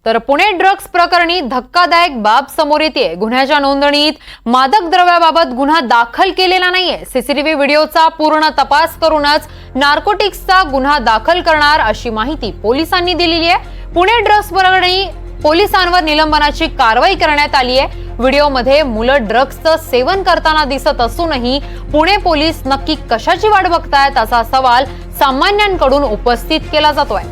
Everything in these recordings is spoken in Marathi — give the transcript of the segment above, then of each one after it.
तर पुणे ड्रग्स प्रकरणी धक्कादायक बाब समोर येते। गुन्ह्याच्या नोंदणीत मादक द्रव्याबाबत गुन्हा दाखल केलेला नाहीये। सीसीटीव्ही व्हिडिओचा पूर्ण तपास करूनच नार्कोटिक्सचा गुन्हा दाखल करणार अशी माहिती पोलिसांनी दिलेली आहे। पुणे ड्रग्स प्रकरणी पोलिसांवर निलंबनाची कारवाई करण्यात आली आहे। व्हिडिओमध्ये मुलं ड्रग्सचं सेवन करताना दिसत असूनही पुणे पोलीस नक्की कशाची वाट बघतायत असा सवाल सामान्यांकडून उपस्थित केला जातोय।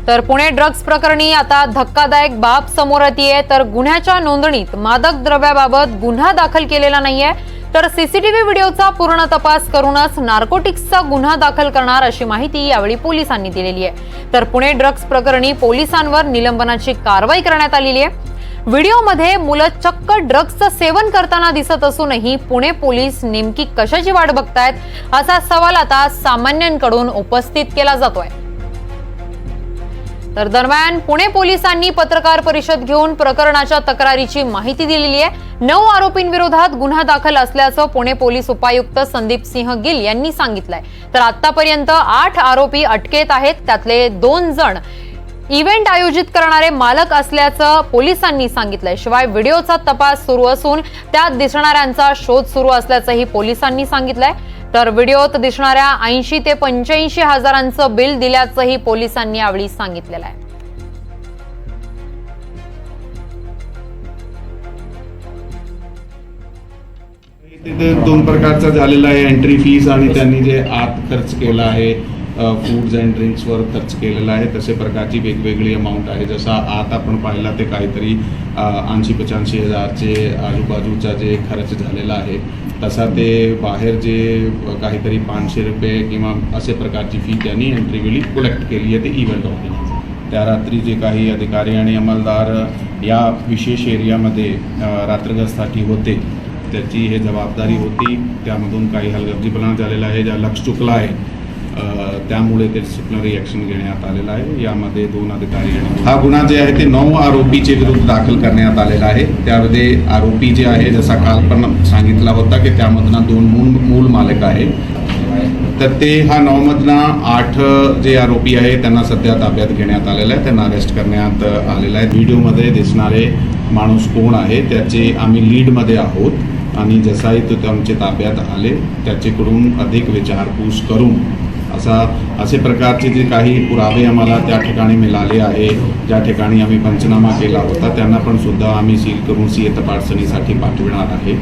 तर पुणे ड्रग्स प्रकरणी आता धक्कादायक बाब समोर येते। तर गुन्ह्याच्या नोंदणीत मादक द्रव्याबाबत गुन्हा दाखल केलेला नाहीये। तर सीसीटीव्ही व्हिडिओचा पूर्ण तपास करूनच नार्कोटिक्सचा गुन्हा दाखल करणार अशी माहिती यावेळी पोलिसांनी दिलेली आहे। तर पुणे ड्रग्स प्रकरणी पोलिसांवर निलंबनाची कारवाई करण्यात आलेली आहे। व्हिडिओमध्ये मुलं चक्क ड्रग्सचं सेवन करताना दिसत असूनही पुणे पोलीस नेमकी कशाची वाट बघतायत असा सवाल आता सामान्यांकडून उपस्थित केला जातोय। तर दरम्यान पुणे पोलिसांनी पत्रकार परिषद घेऊन प्रकरणाच्या तक्रारीची माहिती दिलेली आहे। 9 आरोपींविरोधात गुन्हा दाखल असल्याचं पुणे पोलीस उपायुक्त संदीप सिंह गिल यांनी सांगितलंय। तर आतापर्यंत 8 आरोपी अटकेत आहेत, त्यातले 2 जण इव्हेंट आयोजित करणारे मालक असल्याचं पोलिसांनी सांगितलंय। शिवाय व्हिडिओचा तपास सुरू असून त्यात दिसणाऱ्यांचा शोध सुरू असल्याचंही पोलिसांनी सांगितलंय। तर व्हिडिओत दिसणाऱ्या 80 ते 85 हजारांचं बिल दिल्याचंही पोलिसांनी यावेळी सांगितलेलं आहे। तिथे 2 प्रकारचा झालेला आहे, एंट्री फीस आणि त्यांनी जे आत खर्च केला आहे फूड्स अँड ड्रिंक्सवर खर्च केलेला आहे तसे प्रकारची वेगवेगळी अमाऊंट आहे। जसा आत आपण पाहिला ते काहीतरी 80-85 हजारचे आजूबाजूचा जे खर्च झालेला आहे, तसा ते बाहेर जे काहीतरी 500 रुपये किंवा असे प्रकारची फी त्यांनी एंट्री वेळी कलेक्ट केली आहे ते इव्हेंट ऑफिस। त्या रात्री जे काही अधिकारी आणि अंमलदार या विशेष एरियामध्ये रात्रगस्तासाठी होते त्याची हे जबाबदारी होती। त्यामधून काही हलगर्जीपणा झालेला आहे, ज्या लक्ष चुकला आहे त्यामुळे ते डिसिप्लिनरी ॲक्शन घेण्यात आलेला आहे। यामध्ये 2 अधिकारी आणि हा गुन्हा जे आहे ते 9 आरोपीचे विरुद्ध दाखल करण्यात आलेला आहे। त्यामध्ये आरोपी जे आहे जसा काल पण सांगितला होता की त्यामधनं 2 मूळ मालक आहे। तर ते हा 9 मधनं 8 जे आरोपी आहे त्यांना सध्या ताब्यात घेण्यात आलेलं आहे, त्यांना अरेस्ट करण्यात आलेलं आहे। व्हिडिओमध्ये दिसणारे माणूस कोण आहे त्याचे आम्ही लीडमध्ये आहोत आणि जसाही तो आमच्या ताब्यात आले त्याच्याकडून अधिक विचारपूस करून असे प्रकारचे जे काही पुरावे आम्हाला त्या ठिकाणी मिळाले आहे, ज्या ठिकाणी आम्ही पंचनामा केला होता त्यांना पण सुद्धा आम्ही सील करून सीए तपासणीसाठी पाठविणार आहे।